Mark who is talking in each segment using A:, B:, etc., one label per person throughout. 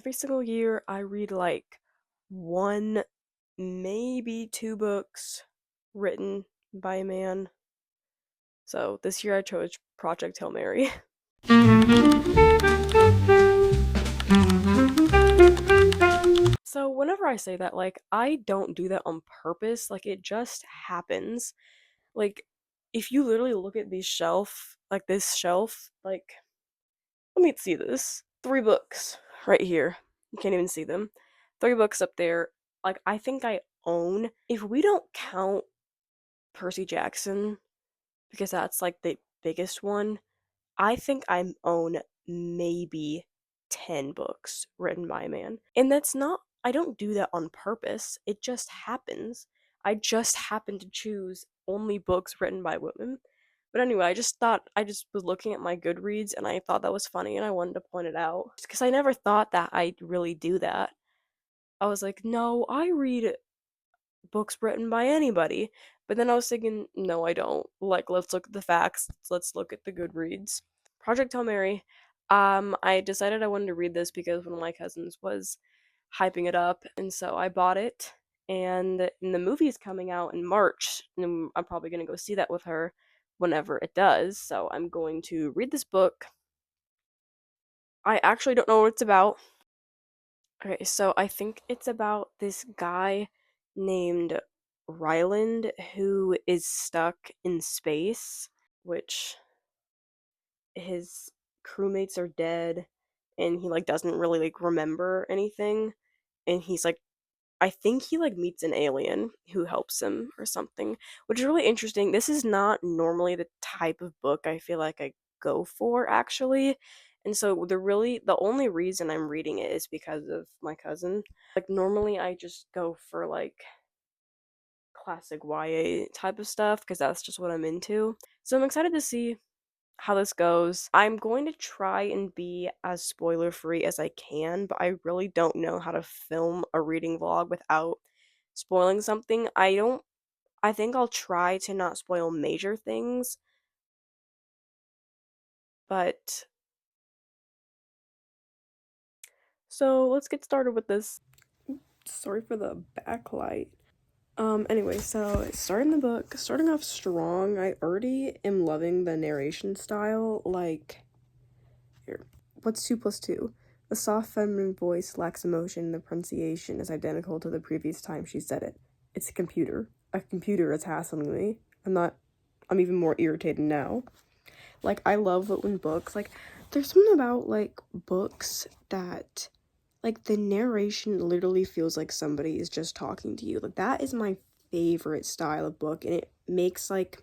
A: every single year I read like one, maybe two books written by a man. So this year I chose Project Hail Mary. So whenever I say that, like, I don't do that on purpose. Like, it just happens. Like, if you literally look at this shelf, like, let me see this. Three books right here. You can't even see them. Three books up there. Like, I think I own, if we don't count Percy Jackson, because that's like the biggest one, I think I own maybe 10 books written by a man. And that's not, I don't do that on purpose. It just happens. I just happen to choose only books written by women. But anyway, I just was looking at my Goodreads and I thought that was funny and I wanted to point it out. Because I never thought that I'd really do that. I was like, no, I read books written by anybody. But then I was thinking, no, I don't. Like, let's look at the facts. Let's look at the Goodreads. Project Hail Mary. I decided I wanted to read this because one of my cousins was hyping it up, and so I bought it. And the movie is coming out in March, and I'm probably gonna go see that with her whenever it does. So I'm going to read this book. I actually don't know what it's about. Okay, so I think it's about this guy named Ryland who is stuck in space, which his crewmates are dead and he like doesn't really like remember anything, and he's like, I think he like meets an alien who helps him or something, which is really interesting. This is not normally the type of book I feel like I go for actually. And so the only reason I'm reading it is because of my cousin. Like normally I just go for like classic YA type of stuff because that's just what I'm into. So I'm excited to see how this goes. I'm going to try and be as spoiler free as I can, but I really don't know how to film a reading vlog without spoiling something. I think I'll try to not spoil major things, but so let's get started with this. Sorry for the backlight. Anyway, so starting the book, starting off strong. I already am loving the narration style. Like, here, what's 2 plus 2? The soft feminine voice lacks emotion. The pronunciation is identical to the previous time she said it. It's a computer. A computer is hassling me. I'm even more irritated now. Like, I love it when books, like, there's something about, like, books that, like, the narration literally feels like somebody is just talking to you. Like, that is my favorite style of book, and it makes, like,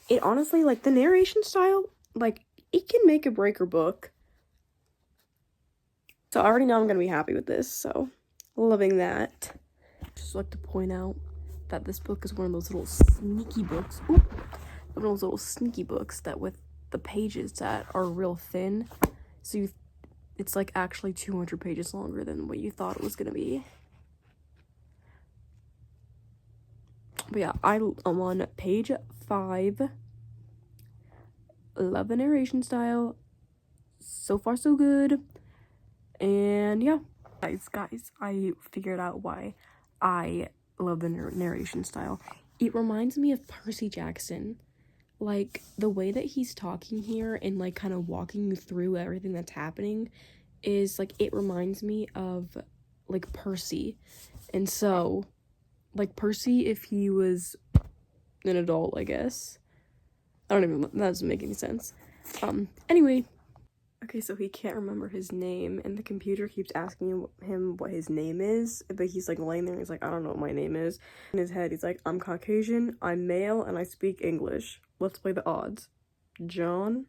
A: it honestly, like, the narration style, like, it can make a break or book. So I already know I'm gonna be happy with this, so loving that. Just like to point out that this book is one of those little sneaky books. Ooh, one of those little sneaky books that with the pages that are real thin, so it's like actually 200 pages longer than what you thought it was gonna be. But yeah, I'm on page 5. Love the narration style. So far, so good. And yeah, guys, I figured out why I love the narration style. It reminds me of Percy Jackson. Like, the way that he's talking here and, like, kind of walking you through everything that's happening is, like, it reminds me of, like, Percy. And so, like, Percy if he was an adult, I guess. That doesn't make any sense. Anyway. Okay, so he can't remember his name, and the computer keeps asking him what his name is, but he's, like, laying there, and he's like, I don't know what my name is. In his head, he's like, I'm Caucasian, I'm male, and I speak English. Let's play the odds. John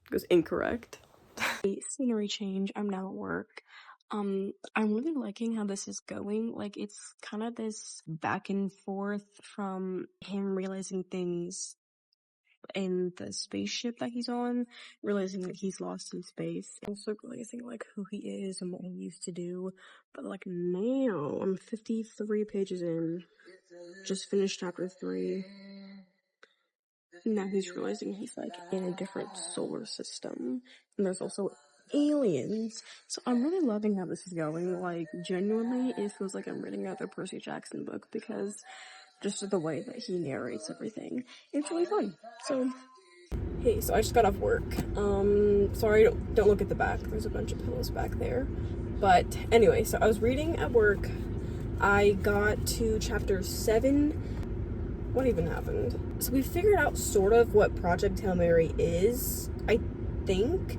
A: goes incorrect. Scenery change, I'm now at work. I'm really liking how this is going. Like, it's kind of this back and forth from him realizing things in the spaceship that he's on, realizing that he's lost in space, also realizing like who he is and what he used to do. But like now, I'm 53 pages in, just finished chapter 3. Now he's realizing he's like in a different solar system, and there's also
B: aliens. So I'm really loving how this is going. Like, genuinely, it feels like I'm reading another Percy Jackson book because just the way that he narrates everything. It's really fun. So, hey, so I just got off work. Sorry, don't look at the back. There's a bunch of pillows back there. But anyway, so I was reading at work. I got to chapter 7. What even happened? So we figured out sort of what Project Hail Mary is, I think.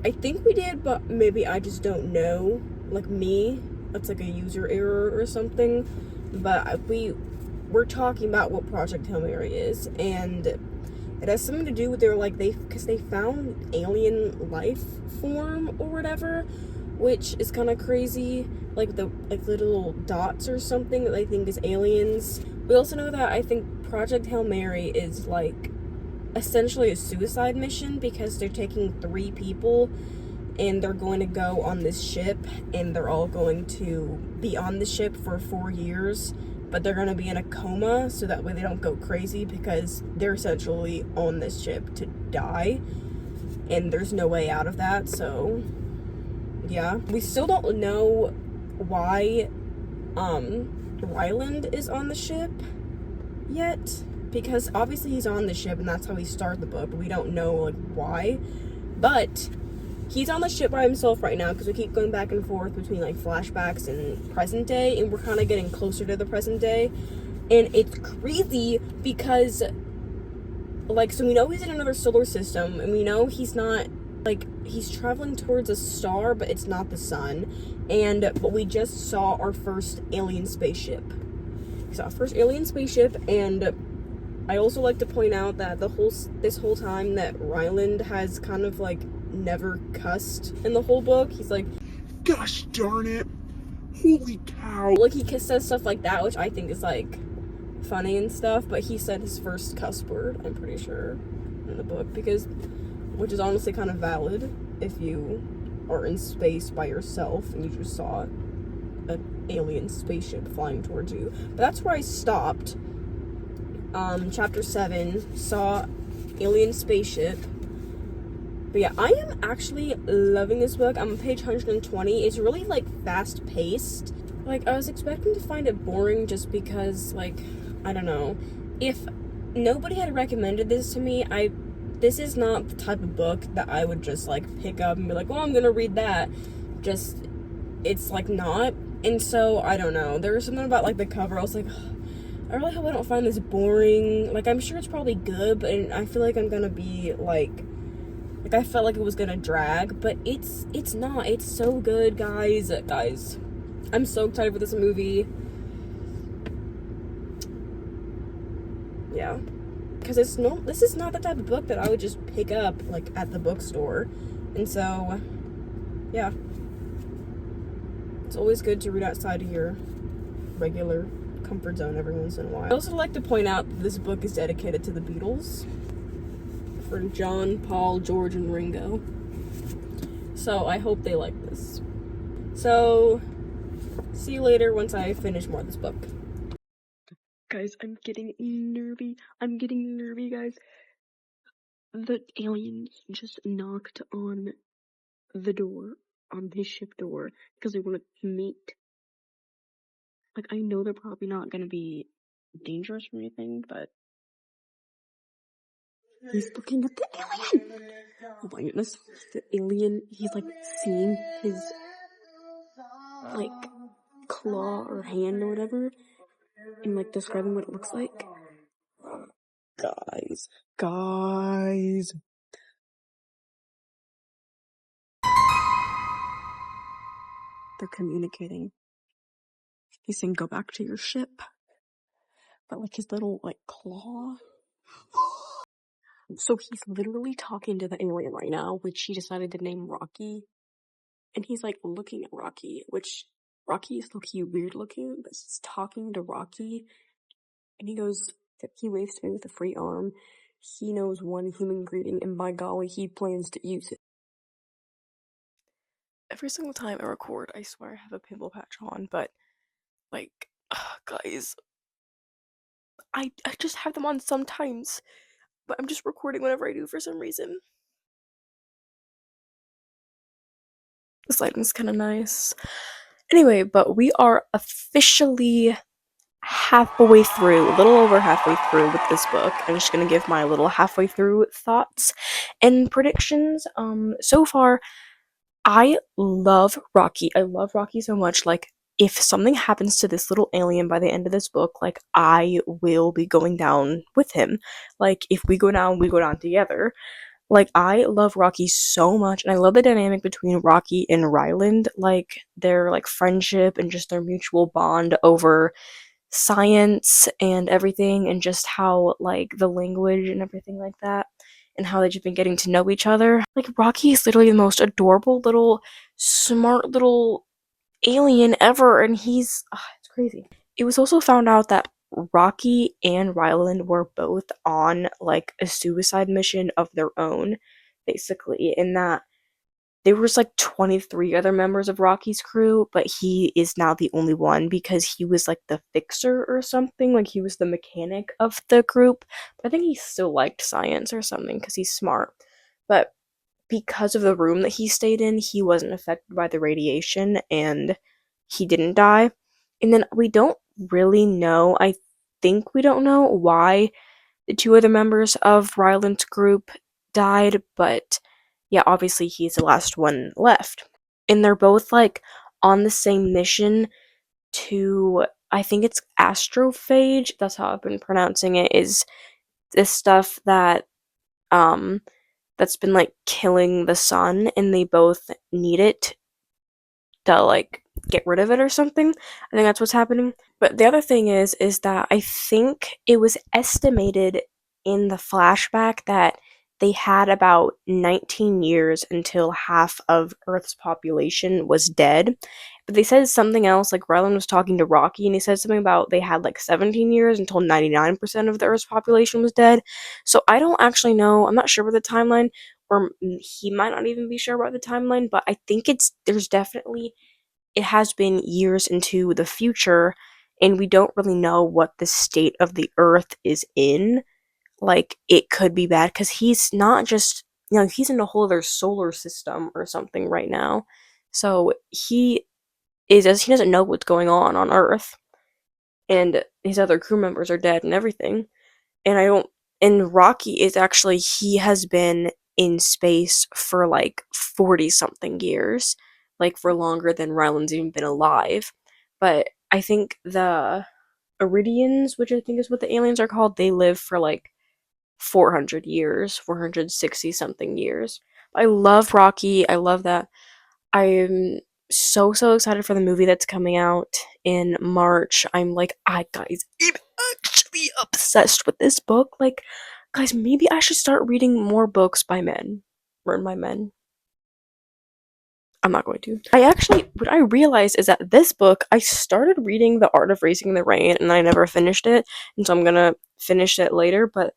B: I think we did, but maybe I just don't know. Like me, that's like a user error or something. But we're talking about what Project Hail Mary is, and it has something to do with because they found alien life form or whatever, which is kind of crazy. Like the little dots or something that they think is aliens. We also know that I think Project Hail Mary is like essentially a suicide mission because they're taking 3 people and they're going to go on this ship and they're all going to be on the ship for 4 years, but they're going to be in a coma so that way they don't go crazy because they're essentially on this ship to die and there's no way out of that. So yeah, we still don't know why Ryland is on the ship yet, because obviously he's on the ship and that's how he started the book, but we don't know like why. But he's on the ship by himself right now because we keep going back and forth between like flashbacks and present day, and we're kind of getting closer to the present day, and it's crazy because like, so we know he's in another solar system and we know he's not like, he's traveling towards a star, but it's not the sun. But we just saw our first alien spaceship. And I also like to point out that this whole time that Ryland has kind of like never cussed in the whole book. He's like,
C: gosh darn it, holy cow.
B: Like, he says stuff like that, which I think is like funny and stuff, but he said his first cuss word, I'm pretty sure, in the book, which is honestly kind of valid if you are in space by yourself and you just saw an alien spaceship flying towards you. But that's where I stopped. Chapter 7, saw alien spaceship. But yeah, I am actually loving this book. I'm on page 120. It's really like fast paced. Like, I was expecting to find it boring just because, like, I don't know. If nobody had recommended this to me, this is not the type of book that I would just like pick up and be like, well, I'm gonna read that. It's like not. And so, I don't know. There was something about like the cover. I was like, I really hope I don't find this boring. Like, I'm sure it's probably good, but I feel like I'm gonna be like I felt like it was gonna drag, but it's not. It's so good, guys. I'm so excited for this movie. Yeah. Because this is not the type of book that I would just pick up, like, at the bookstore. And so, yeah. It's always good to read outside of your regular comfort zone every once in a while. I also like to point out that this book is dedicated to the Beatles. For John, Paul, George, and Ringo. So I hope they like this. So, see you later once I finish more of this book. Guys, I'm getting nervy, guys. The aliens just knocked on the door, on his ship door, because they want to meet. Like, I know they're probably not gonna be dangerous or anything, but he's looking at the alien! Oh my goodness, the alien, he's like seeing his, like, claw or hand or whatever, and like describing what it looks like. Guys. They're communicating. He's saying, go back to your ship. But like his little like claw. So he's literally talking to the alien right now, which he decided to name Rocky. And he's like looking at Rocky, which Rocky is low-key weird looking, but he's talking to Rocky. And he waves to me with a free arm. He knows one human greeting, and by golly, he plans to use it.
A: Every single time I record, I swear I have a pimple patch on, but like, guys, I just have them on sometimes, but I'm just recording whenever I do for some reason. This lighting's kind of nice. Anyway, but we are officially halfway through, a little over halfway through with this book. I'm just gonna give my little halfway through thoughts and predictions. So far, I love Rocky. I love Rocky so much. Like, if something happens to this little alien by the end of this book, like, I will be going down with him. Like, if we go down together. Like, I love Rocky so much, and I love the dynamic between Rocky and Ryland, like, their, like, friendship and just their mutual bond over science and everything, and just how, like, the language and everything like that, and how they've just been getting to know each other. Like, Rocky is literally the most adorable little, smart little alien ever, and it's crazy. It was also found out that Rocky and Ryland were both on like a suicide mission of their own, basically, in that there was like 23 other members of Rocky's crew, but he is now the only one because he was like the fixer or something, like he was the mechanic of the group. But I think he still liked science or something because he's smart. But because of the room that he stayed in, he wasn't affected by the radiation and he didn't die. And then we don't really know, I think we don't know why the two other members of Ryland's group died, but yeah, obviously he's the last one left. And they're both like on the same mission to, I think it's astrophage, that's how I've been pronouncing it, is this stuff that um that's been like killing the sun, and they both need it to like get rid of it or something. I think that's what's happening. But the other thing is that I think it was estimated in the flashback that they had about 19 years until half of Earth's population was dead. But they said something else, like Ryland was talking to Rocky, and he said something about they had like 17 years until 99% of the Earth's population was dead. So I don't actually know. I'm not sure about the timeline, or he might not even be sure about the timeline, but I think there's definitely, it has been years into the future, and we don't really know what the state of the Earth is in. Like, it could be bad because he's not just, he's in a whole other solar system or something right now. So he doesn't know what's going on Earth, and his other crew members are dead and everything. And I don't, and Rocky is actually, he has been in space for like 40 something years, like for longer than Ryland's even been alive. But I think the Iridians, which I think is what the aliens are called, they live for like 400 years, 460 something years. I love Rocky. I love that. I'm so excited for the movie that's coming out in March. I'm like, I'm actually obsessed with this book. Like, guys, maybe I should start reading more books by men. Written by men. I'm not going to. What I realized is that this book, I started reading The Art of Racing in the Rain and I never finished it, and so I'm gonna finish it later, but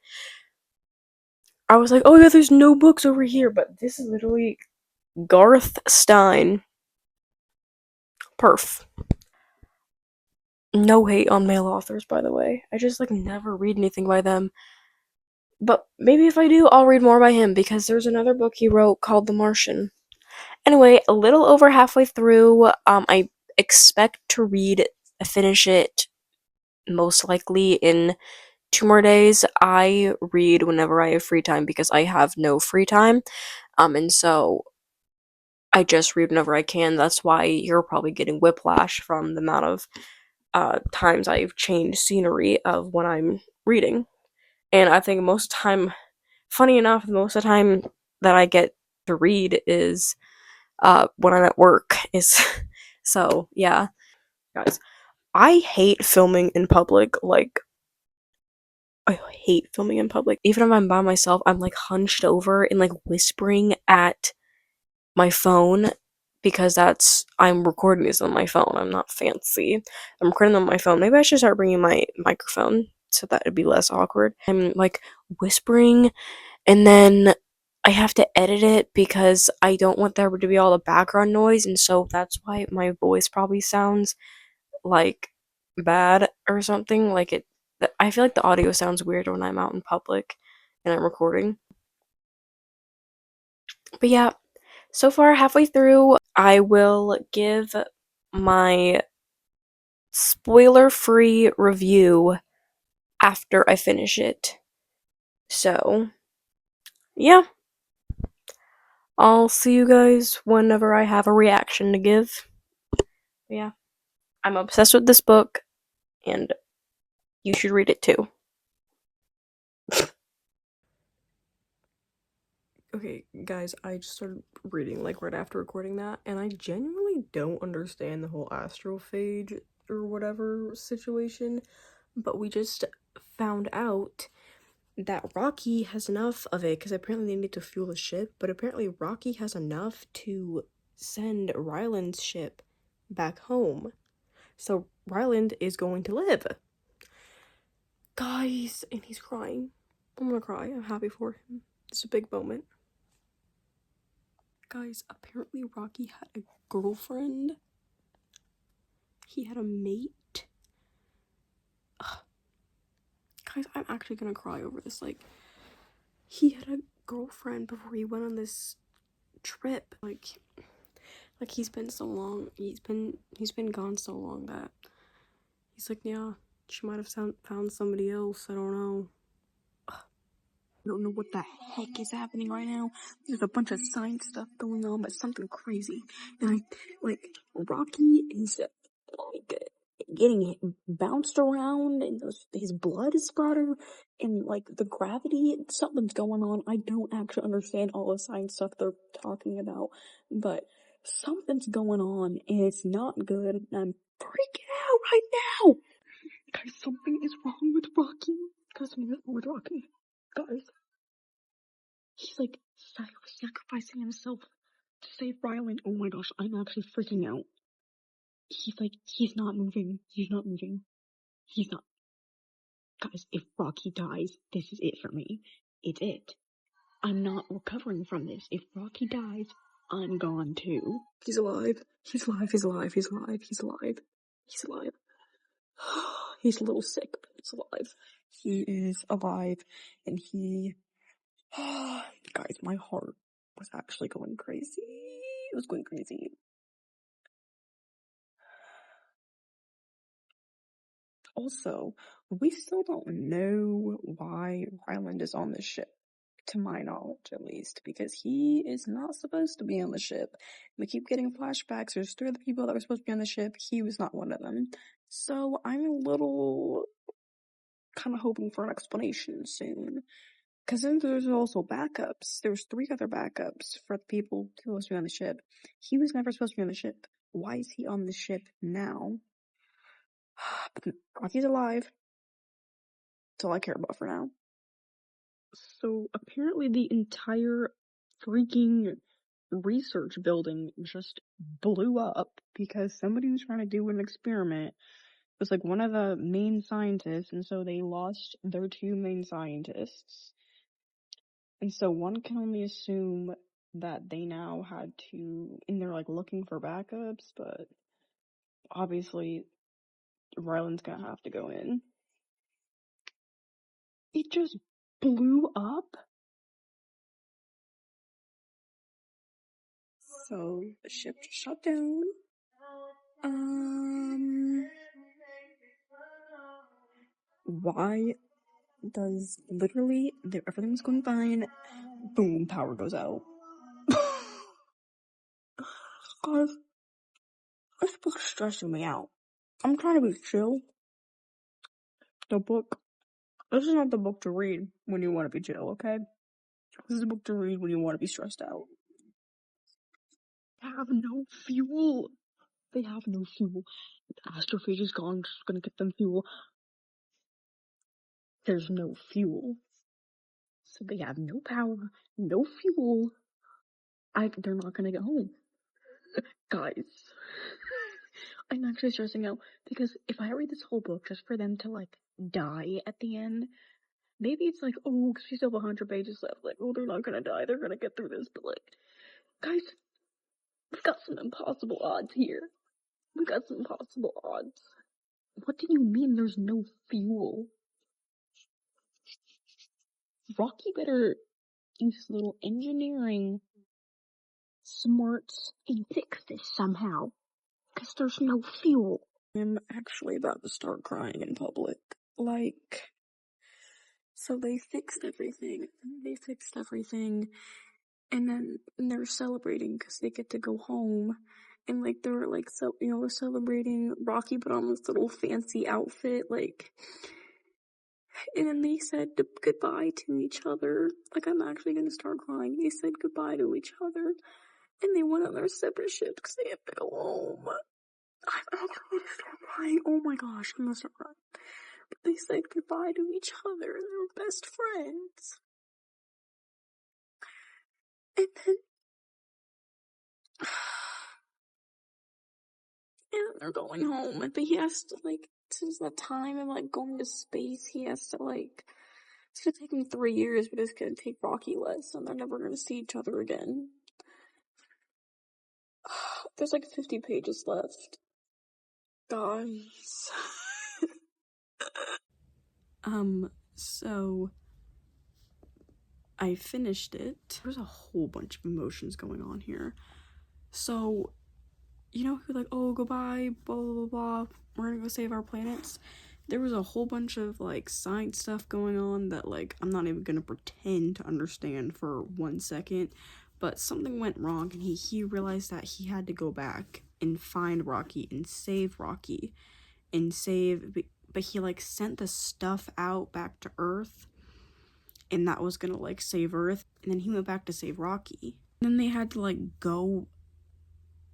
A: I was like, oh yeah, there's no books over here, but this is literally Garth Stein. Perf. No hate on male authors, by the way. I just like never read anything by them. But maybe if I do, I'll read more by him because there's another book he wrote called The Martian. Anyway, a little over halfway through. I expect to finish it most likely in 2 more days. I read whenever I have free time because I have no free time. And so I just read whenever I can. That's why you're probably getting whiplash from the amount of times I've changed scenery of when I'm reading. And I think most time, funny enough, most of the time that I get to read is when I'm at work. Is so yeah, guys. I hate filming in public. Like, I hate filming in public. Even if I'm by myself, I'm like hunched over and like whispering at my phone because I'm recording this on my phone. I'm not fancy. I'm recording on my phone. Maybe I should start bringing my microphone so that it'd be less awkward. I'm like whispering, and then I have to edit it because I don't want there to be all the background noise, and so that's why my voice probably sounds like bad or something. Like I feel like the audio sounds weird when I'm out in public and I'm recording. But yeah, So far, halfway through, I will give my spoiler-free review after I finish it. So, yeah, I'll see you guys whenever I have a reaction to give. Yeah, I'm obsessed with this book, and you should read it too. Okay, guys, I just started reading like right after recording that, and I genuinely don't understand the whole astrophage or whatever situation, but we just found out that Rocky has enough of it because apparently they need to fuel the ship, but apparently Rocky has enough to send Ryland's ship back home. So Ryland is going to live. Guys, and he's crying. I'm gonna cry. I'm happy for him. It's a big moment. Guys, apparently Rocky had a girlfriend. He had a mate. Ugh. Guys, I'm actually gonna cry over this. Like, he had a girlfriend before he went on this trip. Like he's been so long. He's been gone so long that he's like, yeah, she might have found somebody else. I don't know.
B: I don't know what the heck is happening right now. There's a bunch of science stuff going on, but something crazy. And Rocky is getting bounced around, and his blood is splattered, and like the gravity, something's going on. I don't actually understand all the science stuff they're talking about, but something's going on, and it's not good. And I'm freaking out right now. Guys, something is wrong with Rocky. Guys, something is wrong with Rocky. Guys. He's like sacrificing himself to save Ryland. Oh my gosh, I'm actually freaking out. He's not moving. He's not moving. He's not. Guys, if Rocky dies, this is it for me. It's it. I'm not recovering from this. If Rocky dies, I'm gone too. He's alive. He's alive. He's alive. He's alive. He's alive. He's alive. He's a little sick, but he's alive. He is alive, and he guys, my heart was actually going crazy. It was going crazy. Also, we still don't know why Ryland is on the ship, to my knowledge at least, because he is not supposed to be on the ship. We keep getting flashbacks. There's 3 other people that were supposed to be on the ship. He was not one of them. So I'm a little kind of hoping for an explanation soon. Because then there's also backups. There's 3 other backups for the people who were supposed to be on the ship. He was never supposed to be on the ship. Why is he on the ship now? But Rocky's alive. That's all I care about for now. So apparently the entire freaking research building just blew up because somebody was trying to do an experiment. It was like one of the main scientists, and so they lost their 2 main scientists. And so one can only assume that they now had to, and they're like looking for backups, but obviously Ryland's gonna have to go in. It just blew up. So the ship just shut down. Why does literally everything's going fine? Boom, power goes out. Guys, this book's stressing me out. I'm trying to be chill. This is not the book to read when you want to be chill, okay? This is a book to read when you want to be stressed out. They have no fuel. They have no fuel. The astrophage is gone. Just gonna get them fuel. There's no fuel. So they have no power, no fuel. They're not gonna get home. Guys. I'm actually stressing out because if I read this whole book just for them to like die at the end, maybe it's like, oh, because we still have 100 pages left. Like, oh, they're not gonna die. They're gonna get through this. But like, guys, we've got some impossible odds here. We've got some impossible odds. What do you mean there's no fuel? Rocky better use little engineering smart and fix this somehow, because there's no fuel. I'm actually about to start crying in public. Like, so they fixed everything. And then they're celebrating because they get to go home. And, like, they're, like, so, they're celebrating. Rocky put on this little fancy outfit, like, and then they said goodbye to each other. Like, I'm actually gonna start crying. They said goodbye to each other. And they went on their separate ships because they had to go home. I'm gonna start crying. Oh my gosh, I'm gonna start crying. But they said goodbye to each other. They were best friends. And then they're going home. But he has to, like, since the time of, like, going to space, he has to, like, it's gonna take him 3 years, but it's gonna take Rocky less, and they're never gonna see each other again. There's like 50 pages left. Guys. So I finished it. There's a whole bunch of emotions going on here. So, you know who, like, oh, goodbye, blah, blah, blah, blah, we're gonna go save our planets? There was a whole bunch of, like, science stuff going on that, like, I'm not even gonna pretend to understand for 1 second, but something went wrong, and he realized that he had to go back and find Rocky and save Rocky, but he, like, sent the stuff out back to Earth, and that was gonna, like, save Earth, and then he went back to save Rocky. And then they had to, like,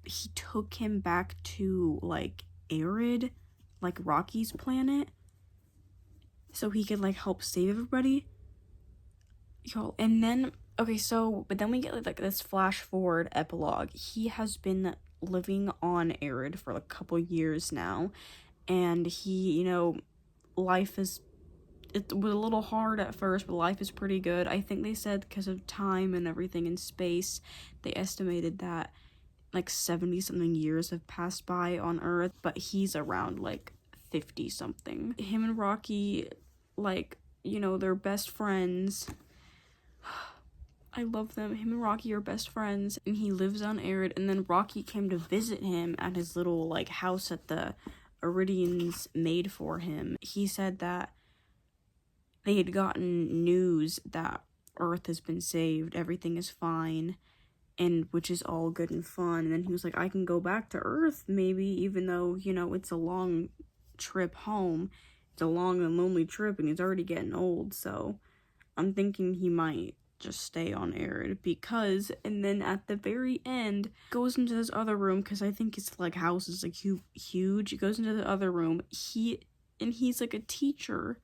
B: he took him back to, like, Arid, like, Rocky's planet, so he could, like, help save everybody. Yo, and then, okay, so, but then we get, like, this flash forward epilogue. He has been living on Arid for, like, a couple years now, and he, life is, it was a little hard at first, but life is pretty good. I think they said because of time and everything in space, they estimated that, like, 70-something years have passed by on Earth, but he's around, like, 50-something. Him and Rocky, like, they're best friends. I love them. Him and Rocky are best friends, and he lives on Arid, and then Rocky came to visit him at his little, like, house that the Iridians made for him. He said that they had gotten news that Earth has been saved, everything is fine, and which is all good and fun. And then he was like, I can go back to Earth, maybe, even though, it's a long trip home. It's a long and lonely trip, and he's already getting old, so I'm thinking he might just stay on Arid, because, and then at the very end, goes into this other room, because I think his, like, house is, like, huge. He goes into the other room, he's, like, a teacher,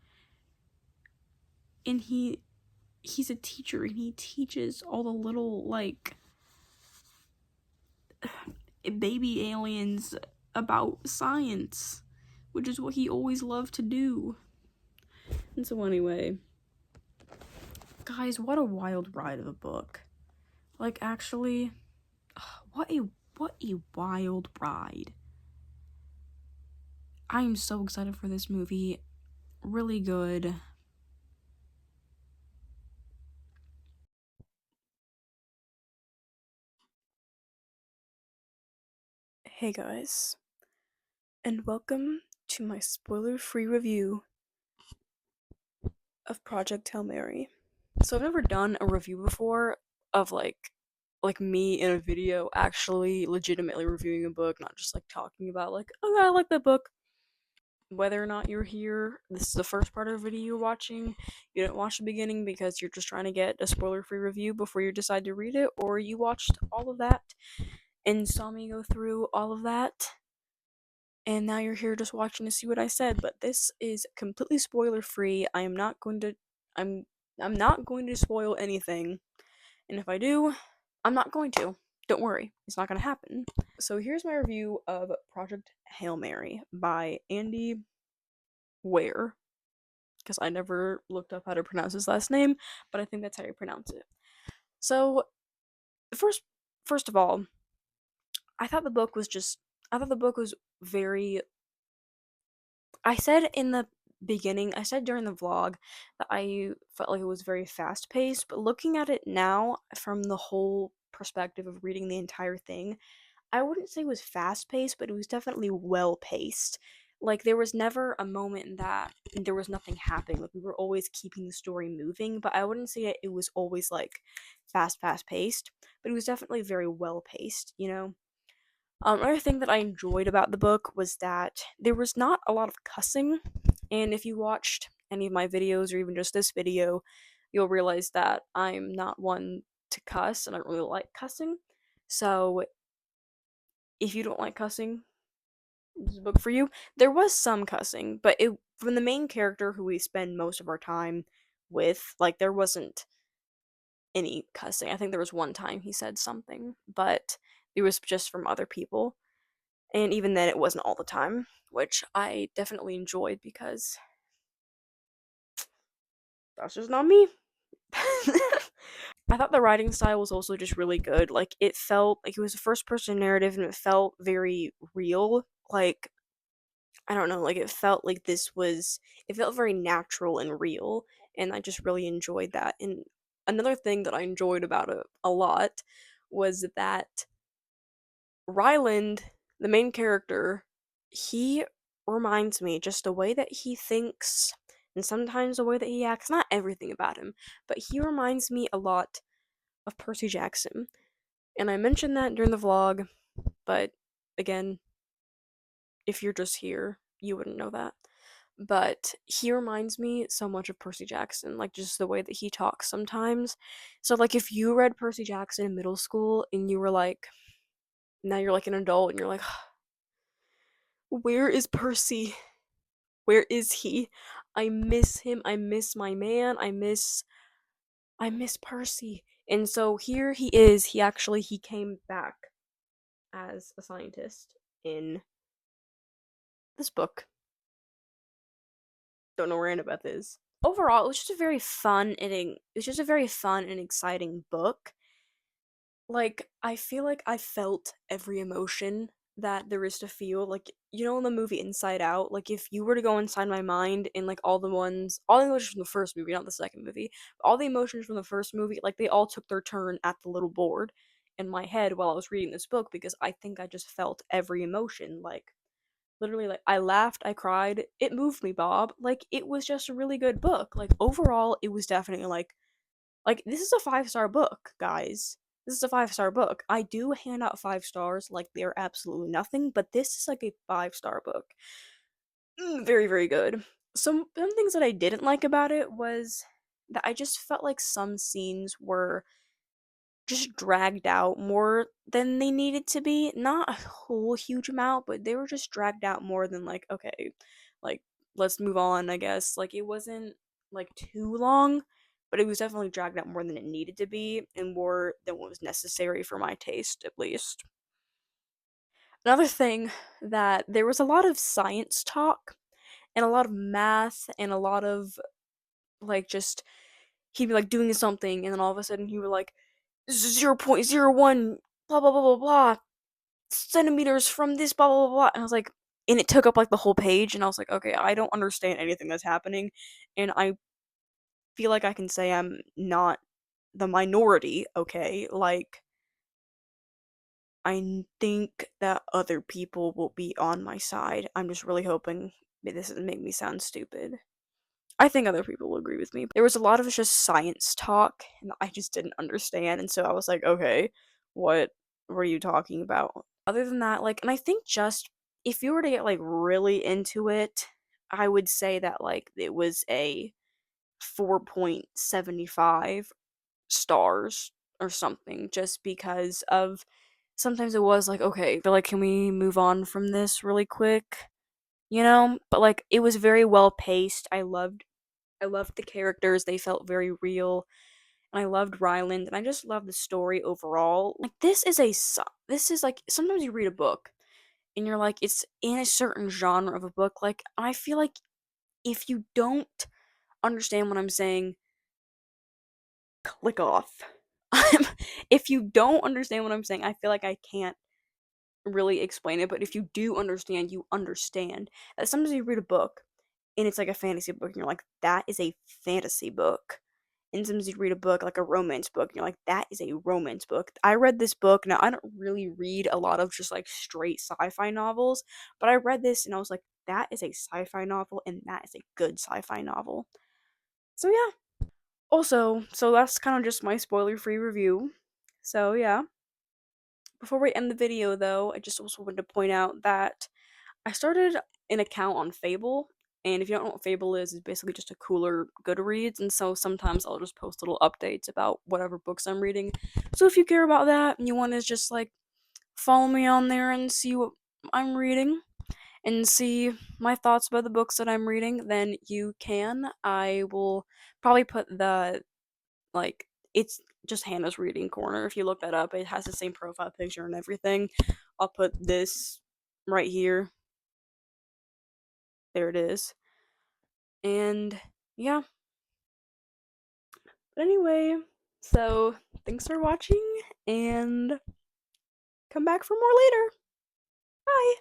B: and he's a teacher, and he teaches all the little, like, baby aliens about science, which is what he always loved to do. And so anyway, guys, what a wild ride of a book. Like, actually, what a wild ride. I am so excited for this movie. Really good.
A: Hey guys, and welcome to my spoiler-free review of Project Hail Mary. So I've never done a review before of like me in a video actually legitimately reviewing a book, not just like talking about like, oh yeah, I like that book. Whether or not you're here, this is the first part of the video you're watching. You didn't watch the beginning because you're just trying to get a spoiler-free review before you decide to read it, or you watched all of that and saw me go through all of that, and now you're here just watching to see what I said. But this is completely spoiler-free. I'm not going to spoil anything, and if I do, I'm not going to. Don't worry, it's not going to happen. So here's my review of Project Hail Mary by Andy Weir, because I never looked up how to pronounce his last name, but I think that's how you pronounce it. So, first of all, I thought the book was very. I said in the beginning, I said during the vlog that I felt like it was very fast paced, but looking at it now from the whole perspective of reading the entire thing, I wouldn't say it was fast paced, but it was definitely well paced. Like there was never a moment that there was nothing happening. Like we were always keeping the story moving, but I wouldn't say it was always like fast paced, but it was definitely very well paced, you know? Another thing that I enjoyed about the book was that there was not a lot of cussing, and if you watched any of my videos or even just this video, you'll realize that I'm not one to cuss and I don't really like cussing. So if you don't like cussing, this is a book for you. There was some cussing, but it from the main character who we spend most of our time with, like there wasn't any cussing. I think there was one time he said something, but it was just from other people. And even then it wasn't all the time, which I definitely enjoyed because that's just not me. I thought the writing style was also just really good. Like it felt like it was a first person narrative and it felt very real. Like I don't know, like it felt very natural and real, and I just really enjoyed that. And another thing that I enjoyed about it a lot was that Ryland, the main character, he reminds me just the way that he thinks and sometimes the way that he acts, not everything about him, but he reminds me a lot of Percy Jackson. And I mentioned that during the vlog, but again, if you're just here, you wouldn't know that. But he reminds me so much of Percy Jackson, like just the way that he talks sometimes. So like if you read Percy Jackson in middle school and you were like now you're like an adult and you're like where is Percy? Where is he? I miss him. I miss my man. I miss Percy. And so here he is. He came back as a scientist in this book. Don't know where Annabeth is. Overall, it was just a very fun and it's just a very fun and exciting book. Like I feel like I felt every emotion that there is to feel. Like you know in the movie Inside Out, like if you were to go inside my mind and like all the emotions from the first movie, not the second movie, but all the emotions from the first movie, like they all took their turn at the little board in my head while I was reading this book because I think I just felt every emotion. Like literally like I laughed, I cried, it moved me, Bob. Like it was just a really good book. Like overall it was definitely like this is a 5-star book, guys. This is a 5-star book. I do hand out 5 stars like they're absolutely nothing, but this is like a 5-star book. Very, very good. Some things that I didn't like about it was that I just felt like some scenes were just dragged out more than they needed to be. Not a whole huge amount, but they were just dragged out more than like, okay, like let's move on, I guess. Like it wasn't like too long, but it was definitely dragged out more than it needed to be and more than what was necessary for my taste, at least. Another thing that there was a lot of science talk and a lot of math and a lot of like just he'd be like doing something and then all of a sudden he would like 0.01 blah blah blah blah blah centimeters from this blah blah blah blah and I was like and it took up like the whole page and I was like okay I don't understand anything that's happening and I feel like I can say I'm not the minority, okay? Like I think that other people will be on my side. I'm just really hoping this doesn't make me sound stupid. I think other people will agree with me. There was a lot of just science talk and I just didn't understand and so I was like, "Okay, what were you talking about?" Other than that, like and I think just if you were to get like really into it, I would say that like it was a 4.75 stars or something just because of sometimes it was like, "Okay, but like can we move on from this really quick?" You know? But like it was very well paced. I loved the characters, they felt very real, and I loved Ryland, and I just loved the story overall. Like, this is like, sometimes you read a book, and you're like, it's in a certain genre of a book, like, I feel like if you don't understand what I'm saying, click off. If you don't understand what I'm saying, I feel like I can't really explain it, but if you do understand, you understand. That sometimes you read a book, and it's like a fantasy book, and you're like, that is a fantasy book. and sometimes you read a book, like a romance book, and you're like, that is a romance book. I read this book. Now, I don't really read a lot of just like straight sci-fi novels, but I read this and I was like, that is a sci-fi novel, and that is a good sci-fi novel. So, yeah. Also, so that's kind of just my spoiler-free review. So, yeah. Before we end the video, though, I just also wanted to point out that I started an account on Fable, and if you don't know what Fable is, it's basically just a cooler Goodreads, and so sometimes I'll just post little updates about whatever books I'm reading. So if you care about that and you want to just like follow me on there and see what I'm reading and see my thoughts about the books that I'm reading, then you can. I will probably put the like it's just Hannah's Reading Corner. If you look that up, it has the same profile picture and everything. I'll put this right here. There it is. And yeah. But anyway, so thanks for watching and come back for more later. Bye.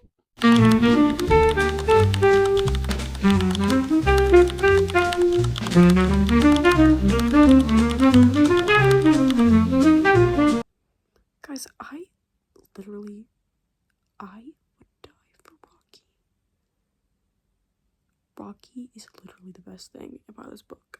A: Guys, I would die for Rocky. Rocky is literally the best thing about this book.